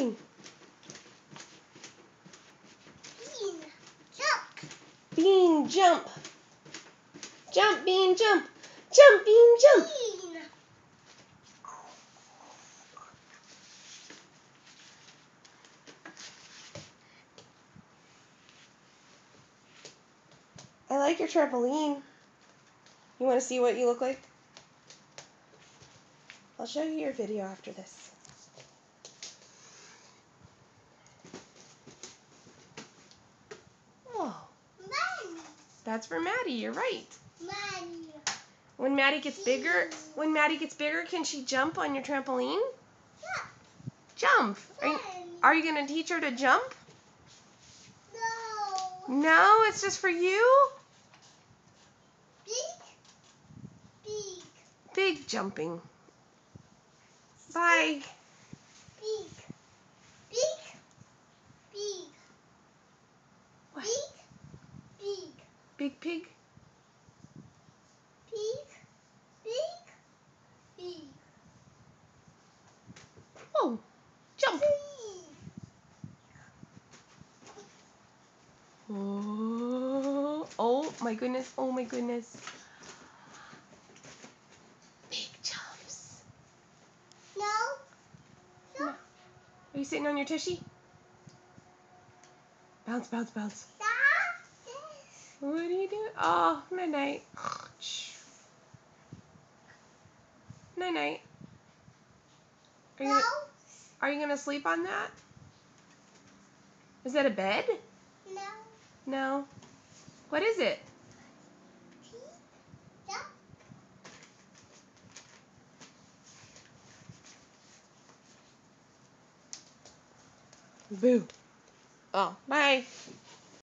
doing? Bean, jump. Bean, jump. Jump, Bean, jump. Jump, Bean, jump. Bean. I like your trampoline. You want to see what you look like? I'll show you your video after this. Oh, Maddie. that's for Maddie. You're right. Maddie. When Maddie gets bigger, can she jump on your trampoline? Yeah. Jump. Maddie. Are you going to teach her to jump? No. No, it's just for you? Big. Big. Big jumping. Bye. Big. Big. Big. What? Big. Big. Big pig? Big. Big. Big. Oh, jump. Big. Oh my goodness. Oh my goodness. Big jumps. No. No. Are you sitting on your tushy? Bounce, bounce, bounce. Stop this. What are you doing? Oh, night night. Night night. No. Are you gonna sleep on that? Is that a bed? No. No. What is it? Jump. Boo. Oh, bye.